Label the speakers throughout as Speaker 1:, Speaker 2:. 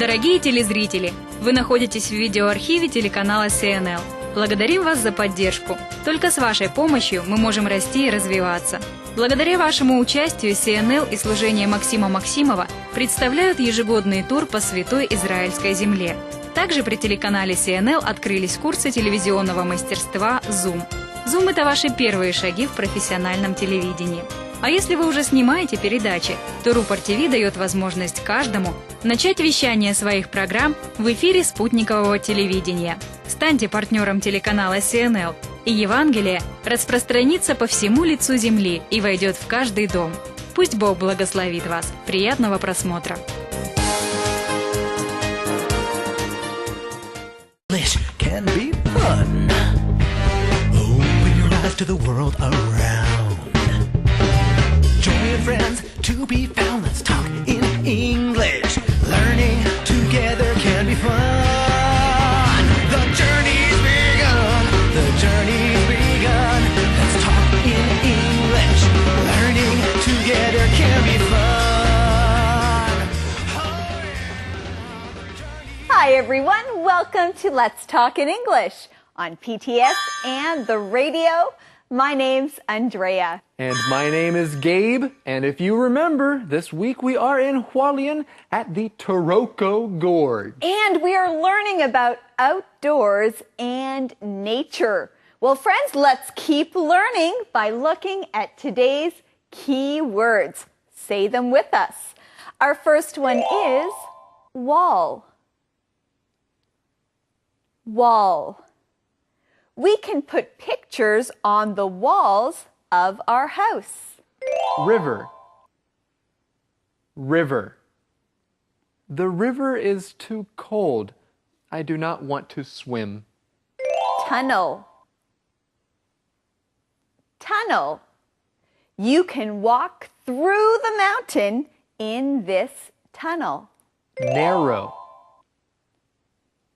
Speaker 1: Дорогие телезрители, вы находитесь в видеоархиве телеканала CNL. Благодарим вас за поддержку. Только с вашей помощью мы можем расти и развиваться. Благодаря вашему участию CNL и служение Максима Максимова представляют ежегодный тур по Святой Израильской земле. Также при телеканале CNL открылись курсы телевизионного мастерства Zoom. Zoom – это ваши первые шаги в профессиональном телевидении. А если вы уже снимаете передачи, то Рупор ТВ дает возможность каждому начать вещание своих программ в эфире спутникового телевидения. Станьте партнером телеканала CNL, и Евангелие распространится по всему лицу земли и войдет в каждый дом. Пусть Бог благословит вас. Приятного просмотра!
Speaker 2: Can be fun. Open your eyes to the world around. Join your friends to be found. Let's talk in English. Learning together can be fun. The journey's begun. The journey's begun. Let's talk in English. Learning together can be fun.
Speaker 3: Hi everyone, welcome to Let's Talk in English on PTS and the radio. My name's Andrea.
Speaker 4: And my name is Gabe, and if you remember, this week we are in Hualien at the Taroko Gorge.
Speaker 3: And we are learning about outdoors and nature. Well, friends, let's keep learning by looking at today's key words. Say them with us. Our first one is wall. Wall. We can put pictures on the walls of our house.
Speaker 4: River. River. The river is too cold. I do not want to swim.
Speaker 3: Tunnel. Tunnel. You can walk through the mountain in this tunnel.
Speaker 4: Narrow.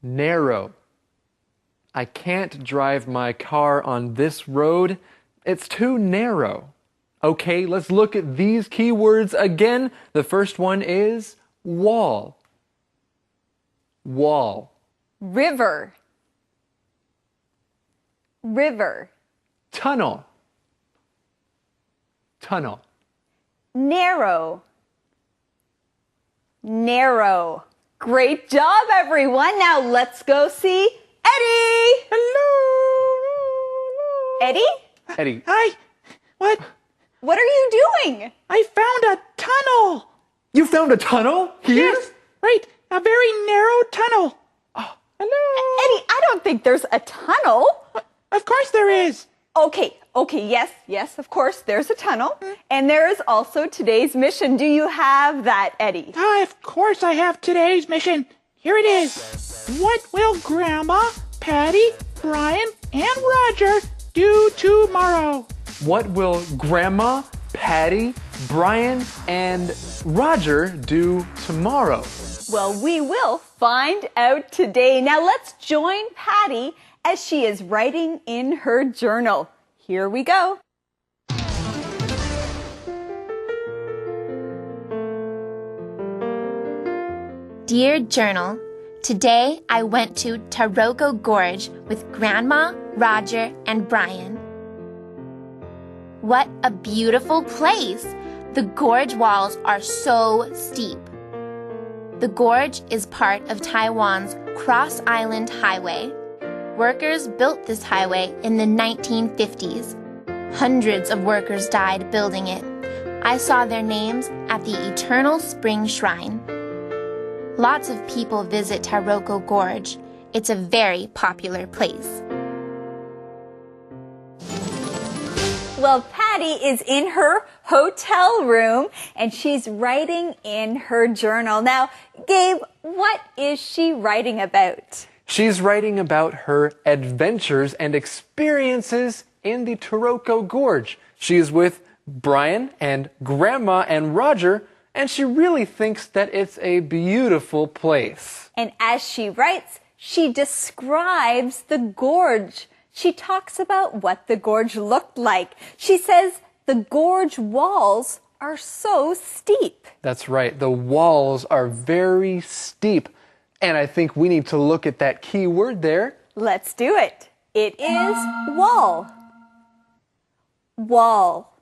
Speaker 4: Narrow. I can't drive my car on this road. It's too narrow. Okay, let's look at these keywords again. The first one is wall. Wall.
Speaker 3: River. River.
Speaker 4: Tunnel. Tunnel.
Speaker 3: Narrow. Narrow. Great job, everyone. Now let's go see Eddie.
Speaker 5: Hello.
Speaker 3: Eddie?
Speaker 4: Eddie.
Speaker 5: Hi. What?
Speaker 3: What are you doing?
Speaker 5: I found a tunnel.
Speaker 4: You found a tunnel here?
Speaker 5: Yes, right. A very narrow tunnel. Oh, hello.
Speaker 3: Eddie, I don't think there's a tunnel.
Speaker 5: Of course there is.
Speaker 3: Okay, yes, of course, there's a tunnel. And there is also today's mission. Do you have that, Eddie?
Speaker 5: Of course I have today's mission. Here it is. What will Grandma, Patty, Brian, and Roger do tomorrow?
Speaker 4: What will Grandma, Patty, Brian, and Roger do tomorrow?
Speaker 3: Well, we will find out today. Now let's join Patty as she is writing in her journal. Here we go.
Speaker 6: Dear Journal, today I went to Taroko Gorge with Grandma, Roger, and Brian. What a beautiful place! The gorge walls are so steep. The gorge is part of Taiwan's Cross Island Highway. Workers built this highway in the 1950s. Hundreds of workers died building it. I saw their names at the Eternal Spring Shrine. Lots of people visit Taroko Gorge. It's a very popular place.
Speaker 3: Well, Patty is in her hotel room and she's writing in her journal. Now, Gabe, what is she writing about?
Speaker 4: She's writing about her adventures and experiences in the Taroko Gorge. She is with Brian and Grandma and Roger, and she really thinks that it's a beautiful place.
Speaker 3: And as she writes, she describes the gorge. She talks about what the gorge looked like. She says the gorge walls are so steep.
Speaker 4: That's right. The walls are very steep. And I think we need to look at that key word there.
Speaker 3: Let's do it. It is wall. Wall.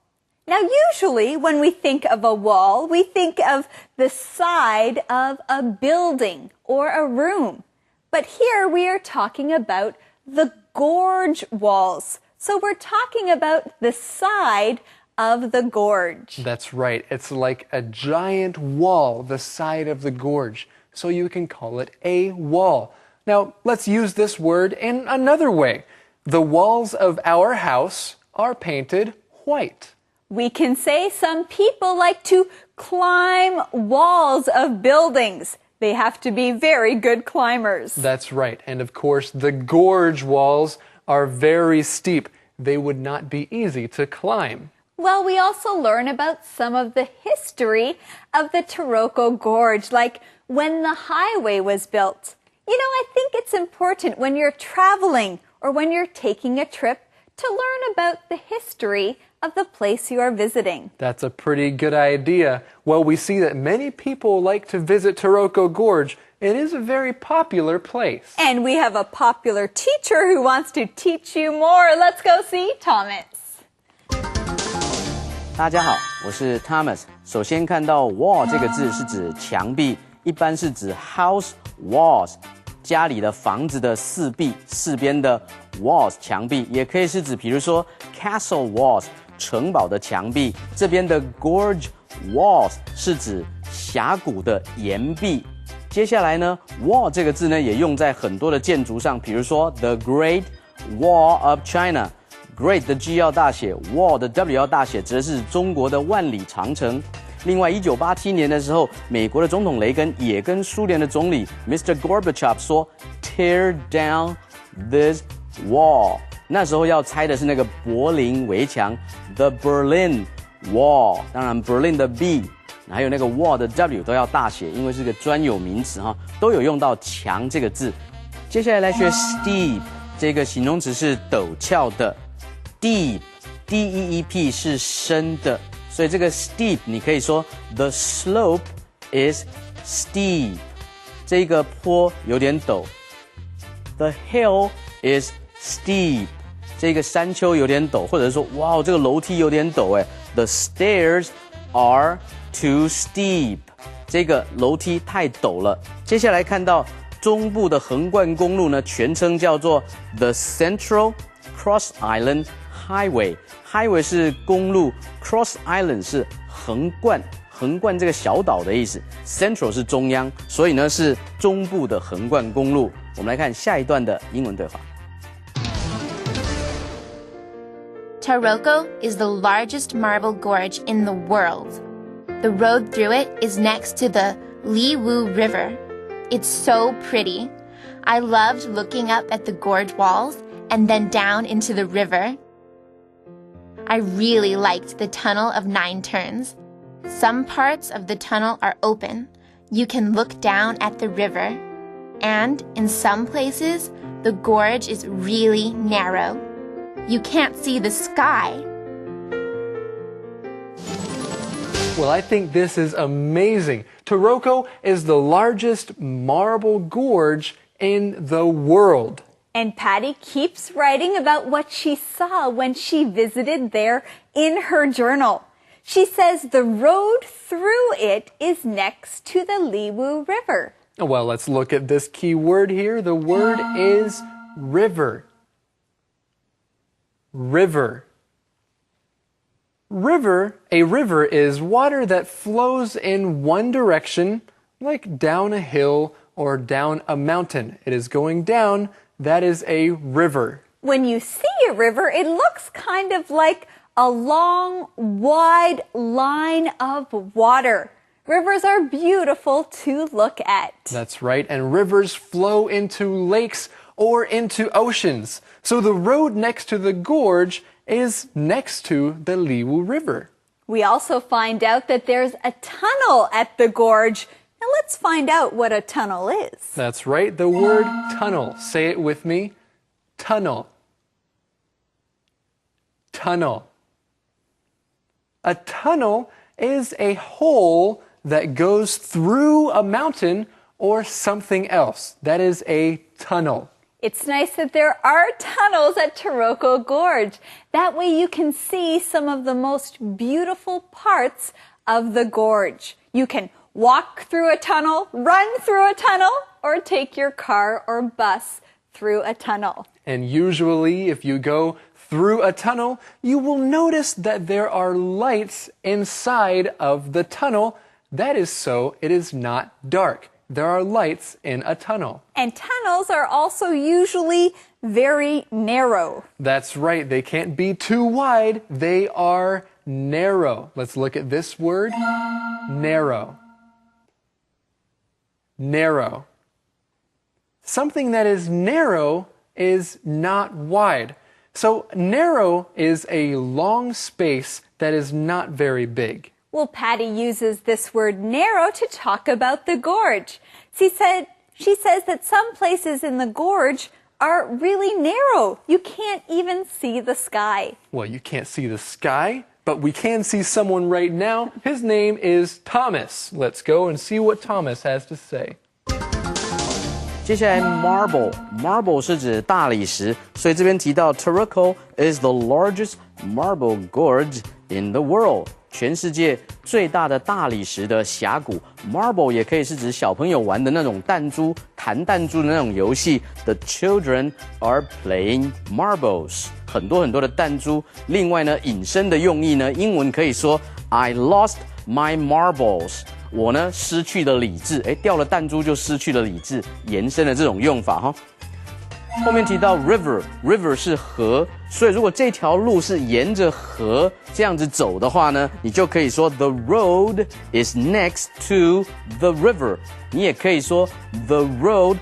Speaker 3: Now, usually when we think of a wall, we think of the side of a building or a room. But here we are talking about the gorge walls. So we're talking about the side of the gorge.
Speaker 4: That's right. It's like a giant wall, the side of the gorge. So you can call it a wall. Now, let's use this word in another way. The walls of our house are painted white.
Speaker 3: We can say some people like to climb walls of buildings. They have to be very good climbers.
Speaker 4: That's right. And of course, the gorge walls are very steep. They would not be easy to climb.
Speaker 3: Well, we also learn about some of the history of the Taroko Gorge, like when the highway was built. You know, I think it's important when you're traveling or when you're taking a trip to learn about the history of the place you are visiting.
Speaker 4: That's a pretty good idea. Well, we see that many people like to visit Taroko Gorge. It is a very popular place.
Speaker 3: And we have a popular teacher who wants to teach you more. Let's go see Thomas.
Speaker 7: 大家好，我是 Thomas。首先看到 wall 这个字是指墙壁，一般是指 house walls， 家里的房子的四壁，四边的 walls 墙壁，也可以是指比如说 castle walls 城堡的墙壁。这边的 gorge walls 是指峡谷的岩壁。接下来呢 ，wall 这个字呢也用在很多的建筑上，比如说 the Great Wall of China。Great 的 G 要大写 ，Wall 的 W 要大写，指的是中国的万里长城。另外，1987年的时候，美国的总统雷根也跟苏联的总理 Mr. Gorbachev 说 ，Tear down this wall。那时候要拆的是那个柏林围墙 ，The Berlin Wall。当然 ，Berlin 的 B， 还有那个 Wall 的 W 都要大写，因为是个专有名词哈，都有用到墙这个字。接下来学 steep， 这个形容词是陡峭的。Deep, D-E-E-P 是深的，所以这个 steep 你可以说 the slope is steep， 这个坡有点陡。The hill is steep， 这个山丘有点陡，或者说哇，这个楼梯有点陡哎。The stairs are too steep， 这个楼梯太陡了。接下来看到中部的横贯公路呢，全称叫做 The Central Cross Island Highway 是公路 ，Cross Island 是横贯这个小岛的意思 ，Central 是中央，所以呢是中部的横贯公路。我们来看下一段的英文对话。
Speaker 6: Taroko is the largest marble gorge in the world. The road through it is next to the Liwu River. It's so pretty. I loved looking up at the gorge walls and then down into the river. I really liked the Tunnel of Nine Turns. Some parts of the tunnel are open. You can look down at the river. And in some places, the gorge is really narrow. You can't see the sky.
Speaker 4: Well, I think this is amazing. Taroko is the largest marble gorge in the world.
Speaker 3: And Patty keeps writing about what she saw when she visited there in her journal. She says the road through it is next to the Liwu River.
Speaker 4: Well, let's look at this key word here. The word is river. River. A river is water that flows in one direction, like down a hill or down a mountain. It is going down. That is a river.
Speaker 3: When you see a river, it looks kind of like a long, wide line of water. Rivers are beautiful to look at.
Speaker 4: That's right, and rivers flow into lakes or into oceans. So the road next to the gorge is next to the Liwu River.
Speaker 3: We also find out that there's a tunnel at the gorge. Now let's find out what a tunnel is.
Speaker 4: That's right, the word tunnel. Say it with me. Tunnel. Tunnel. A tunnel is a hole that goes through a mountain or something else. That is a tunnel.
Speaker 3: It's nice that there are tunnels at Taroko Gorge. That way you can see some of the most beautiful parts of the gorge. You can walk through a tunnel, run through a tunnel, or take your car or bus through a tunnel.
Speaker 4: And usually, if you go through a tunnel, you will notice that there are lights inside of the tunnel. That is so it is not dark. There are lights in a tunnel.
Speaker 3: And tunnels are also usually very narrow.
Speaker 4: That's right. They can't be too wide. They are narrow. Let's look at this word. Narrow. Narrow. Something that is narrow is not wide. So narrow is a long space that is not very big.
Speaker 3: Well, Patty uses this word narrow to talk about the gorge. She says that some places in the gorge are really narrow. You can't even see the sky.
Speaker 4: Well, you can't see the sky, but we can see someone right now. His name is Thomas. Let's go and see what Thomas has to say.
Speaker 7: 接下来 marble 是指大理石，所以这边提到 Taroko is the largest marble gorge in the world， 全世界最大的大理石的峡谷。Marble 也可以是指小朋友玩的那种弹珠、弹弹珠的那种游戏。The children are playing marbles， 很多的弹珠。另外呢，引申的用意呢，英文可以说 I lost my marbles。我呢失去了理智，掉了弹珠就失去了理智，延伸的这种用法哈。后面提到 river 是河，所以如果这条路是沿着河这样子走的话呢，你就可以说 the road is next to the river。你也可以说 the road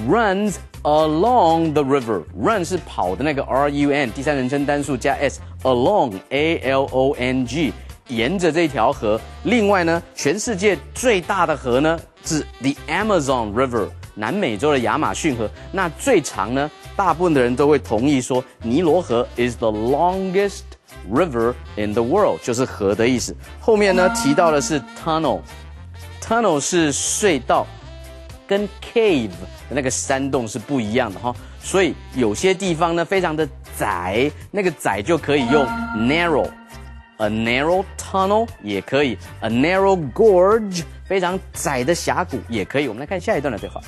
Speaker 7: runs along the river。run 是跑的那个 run， 第三人称单数加 s，along along。沿着这条河，另外呢，全世界最大的河呢是 the Amazon River， 南美洲的亚马逊河。那最长呢，大部分的人都会同意说，尼罗河 is the longest river in the world， 就是河的意思。后面呢提到的是 tunnel 是隧道，跟 cave 的那个山洞是不一样的哈。所以有些地方呢非常的窄，那个窄就可以用 narrow。A narrow tunnel 也可以 ，a narrow gorge 非常窄的峡谷也可以。我们来看下一段的对话。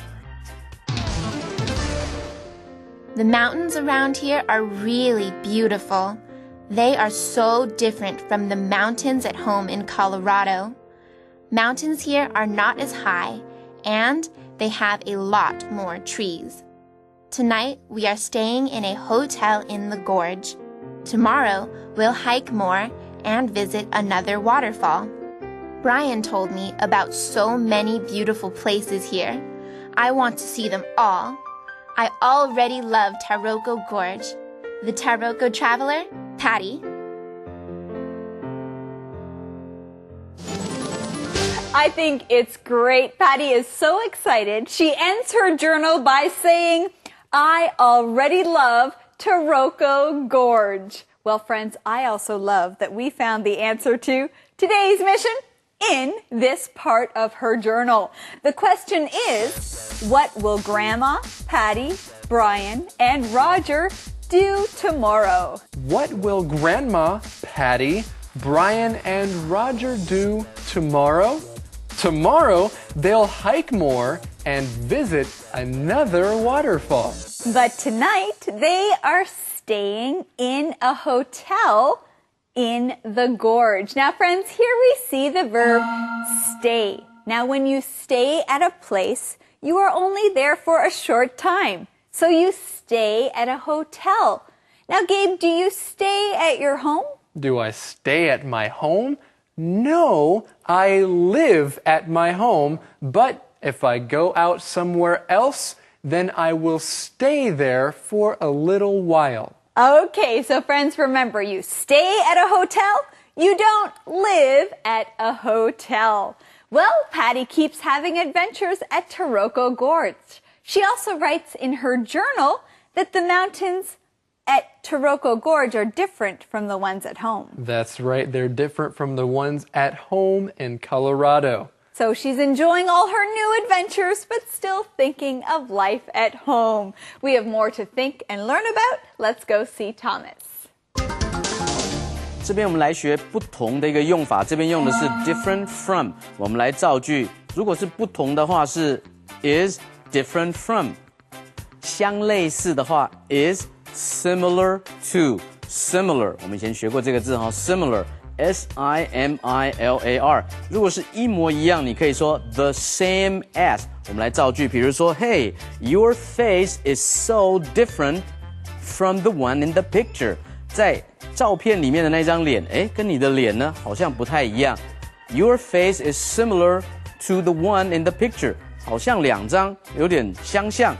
Speaker 6: The mountains around here are really beautiful. They are so different from the mountains at home in Colorado. Mountains here are not as high, and they have a lot more trees. Tonight, we are staying in a hotel in the gorge. Tomorrow, we'll hike more and visit another waterfall. Brian told me about so many beautiful places here. I want to see them all. I already love Taroko Gorge. The Taroko Traveler, Patty.
Speaker 3: I think it's great. Patty is so excited. She ends her journal by saying, I already love Taroko Gorge. Well, friends, I also love that we found the answer to today's mission in this part of her journal. The question is, what will Grandma, Patty, Brian, and Roger do tomorrow?
Speaker 4: What will Grandma, Patty, Brian, and Roger do tomorrow? Tomorrow, they'll hike more and visit another waterfall.
Speaker 3: But tonight, they are staying in a hotel in the gorge. Now, friends, here we see the verb stay. Now, when you stay at a place, you are only there for a short time. So you stay at a hotel. Now, Gabe, do you stay at your home?
Speaker 4: Do I stay at my home? No, I live at my home, but if I go out somewhere else, then I will stay there for a little while.
Speaker 3: Okay, so friends, remember, you stay at a hotel, you don't live at a hotel. Well, Patty keeps having adventures at Taroko Gorge. She also writes in her journal that the mountains at Taroko Gorge are different from the ones at home.
Speaker 4: That's right, they're different from the ones at home in Colorado.
Speaker 3: So she's enjoying all her new adventures, but still thinking of life at home. We have more to think and learn about. Let's go see Thomas.
Speaker 7: 这边我们来学不同的一个用法，这边用的是 different from， 我们来造句。如果是不同的话是 is different from， 相类似的话 is similar to similar。我们以前学过这个字哈 ，similar S-I-M-I-L-A-R。如果是一模一样，你可以说 the same as。我们来造句，比如说 Hey, your face is so different from the one in the picture。在照片里面的那张脸，跟你的脸呢好像不太一样。Your face is similar to the one in the picture， 好像两张有点相像，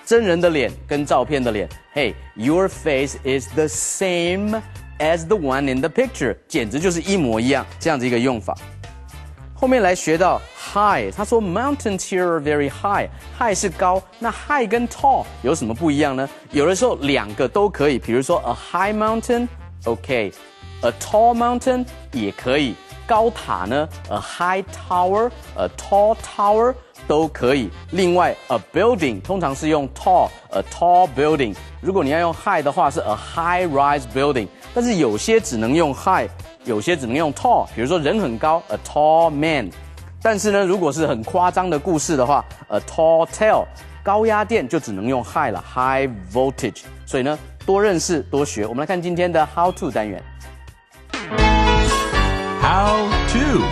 Speaker 7: 真人的脸跟照片的脸。Hey, your face is the same as the one in the picture， 简直就是一模一样，这样子一个用法。后面来学到 high， 他说 mountains here are very high，high 是高，那 high 跟 tall 有什么不一样呢？有的时候两个都可以，比如说 a high mountain。OK，a tall mountain 也可以，高塔呢 a high tower，a tall tower 都可以。另外 a building 通常是用 tall，a tall building。如果你要用 high 的话是 a high rise building， 但是有些只能用 high， 有些只能用 tall。比如说人很高 a tall man， 但是呢，如果是很夸张的故事的话 a tall tale， 高压电就只能用 high 了 high voltage。所以呢，多认识多学。我们来看今天的 How to 单元。
Speaker 8: How to.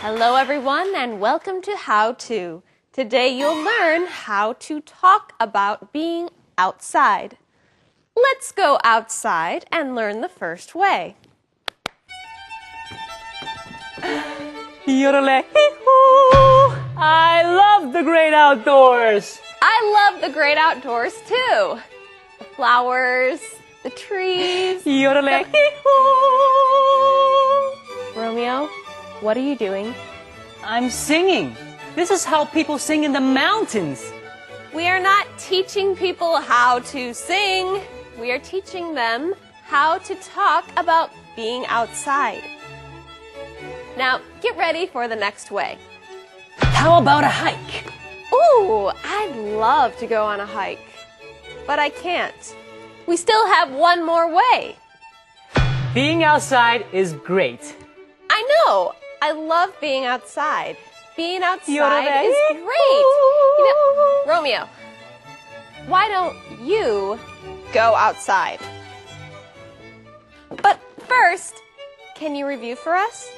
Speaker 9: Hello everyone and welcome to How To. Today you'll learn how to talk about being outside. Let's go outside and learn the first way.
Speaker 10: Yodelay-hee-hoo! I love the great outdoors.
Speaker 9: I love the great outdoors too. The flowers, the trees.
Speaker 10: Yodelay-hee-hoo!
Speaker 9: Romeo, what are you doing?
Speaker 10: I'm singing. This is how people sing in the mountains.
Speaker 9: We are not teaching people how to sing. We are teaching them how to talk about being outside. Now, get ready for the next way.
Speaker 10: How about a hike?
Speaker 9: Ooh, I'd love to go on a hike, but I can't. We still have one more way.
Speaker 10: Being outside is great.
Speaker 9: I know. I love being outside. Being outside is great. Romeo, why don't you go outside? But first, can you review for us?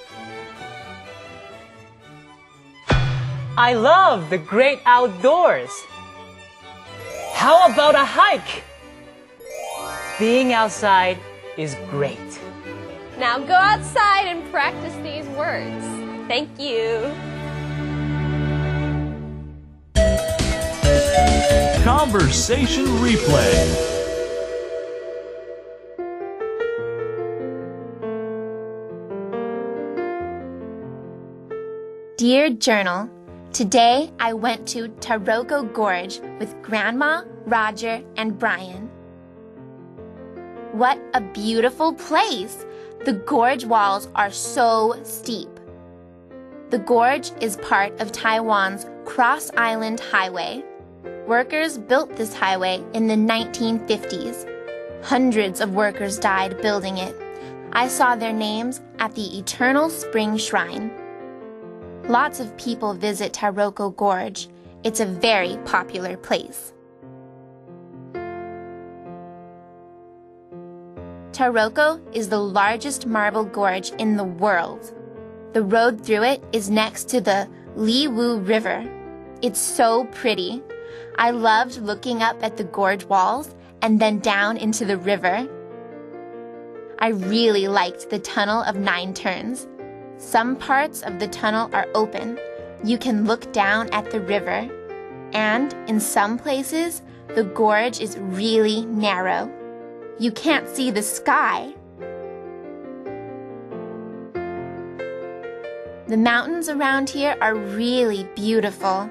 Speaker 10: I love the great outdoors. How about a hike? Being outside is great.
Speaker 9: Now go outside and practice these words. Thank you.
Speaker 8: Conversation replay.
Speaker 6: Dear Journal, today I went to Taroko Gorge with Grandma, Roger, and Brian. What a beautiful place! The gorge walls are so steep. The gorge is part of Taiwan's Cross Island Highway. Workers built this highway in the 1950s. Hundreds of workers died building it. I saw their names at the Eternal Spring Shrine. Lots of people visit Taroko Gorge. It's a very popular place. Taroko is the largest marble gorge in the world. The road through it is next to the Liwu River. It's so pretty. I loved looking up at the gorge walls and then down into the river. I really liked the Tunnel of Nine Turns. Some parts of the tunnel are open. You can look down at the river. And in some places, the gorge is really narrow. You can't see the sky. The mountains around here are really beautiful.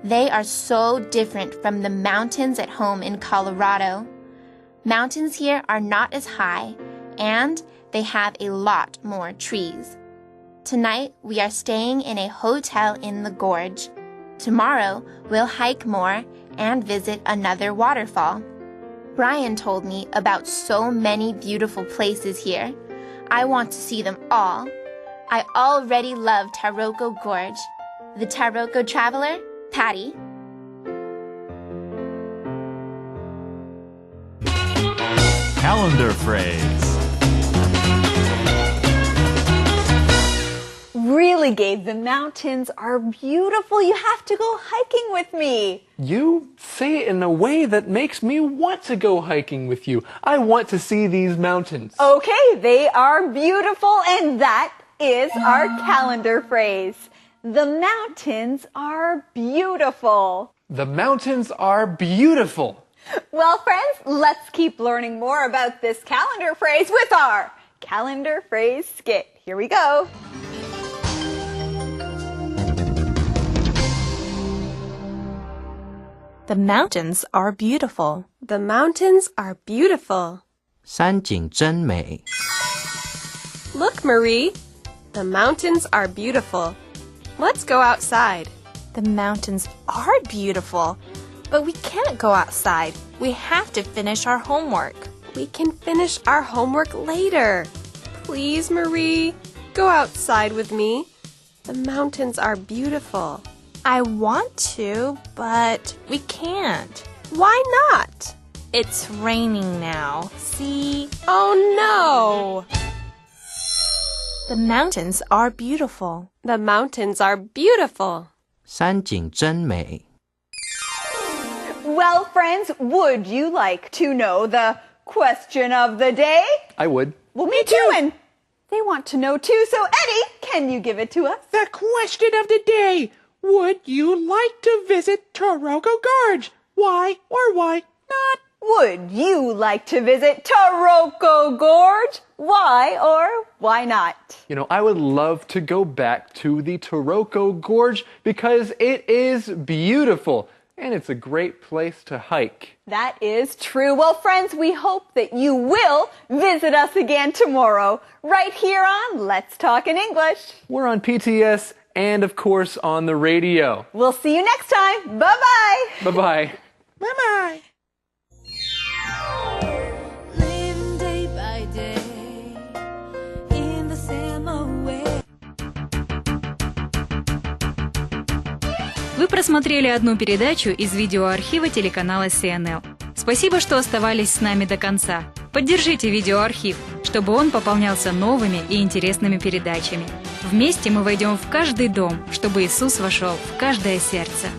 Speaker 6: They are so different from the mountains at home in Colorado. Mountains here are not as high, and they have a lot more trees. Tonight, we are staying in a hotel in the gorge. Tomorrow, we'll hike more and visit another waterfall. Brian told me about so many beautiful places here. I want to see them all. I already love Taroko Gorge. The Taroko Traveler, Patty.
Speaker 8: Calendar phrase.
Speaker 3: Really, Gabe, the mountains are beautiful. You have to go hiking with me.
Speaker 4: You say it in a way that makes me want to go hiking with you. I want to see these mountains.
Speaker 3: Okay, they are beautiful, and that is our calendar phrase. The mountains are beautiful.
Speaker 4: The mountains are beautiful.
Speaker 3: Well, friends, let's keep learning more about this calendar phrase with our calendar phrase skit. Here we go.
Speaker 11: The mountains are beautiful.
Speaker 9: The mountains are beautiful.
Speaker 7: 山景真美。
Speaker 9: Look, Marie. The mountains are beautiful. Let's go outside.
Speaker 11: The mountains are beautiful, but we can't go outside. We have to finish our homework.
Speaker 9: We can finish our homework later. Please, Marie, go outside with me. The mountains are beautiful.
Speaker 11: I want to, but we can't.
Speaker 9: Why not?
Speaker 11: It's raining now. See?
Speaker 9: Oh no!
Speaker 11: The mountains are beautiful.
Speaker 9: The mountains are beautiful.
Speaker 7: 山景真美。
Speaker 3: Well, friends, would you like to know the question of the day?
Speaker 4: I would.
Speaker 3: Well, me too, and they want to know too. So, Eddie, can you give it to us?
Speaker 5: The question of the day. Would you like to visit Taroko Gorge? Why or why not?
Speaker 3: Would you like to visit Taroko Gorge? Why or why not?
Speaker 4: You know, I would love to go back to the Taroko Gorge because it is beautiful and it's a great place to hike.
Speaker 3: That is true. Well, friends, we hope that you will visit us again tomorrow, right here on Let's Talk in English.
Speaker 4: We're on PTS and, of course, on the radio.
Speaker 3: We'll see you next time. Bye-bye.
Speaker 4: Bye-bye.
Speaker 5: Bye-bye.
Speaker 2: Living day by day in the same way.
Speaker 1: Вы просмотрели одну передачу из видеоархива телеканала CNL. Спасибо, что оставались с нами до конца. Поддержите видеоархив, чтобы он пополнялся новыми и интересными передачами. Вместе мы войдем в каждый дом, чтобы Иисус вошел в каждое сердце.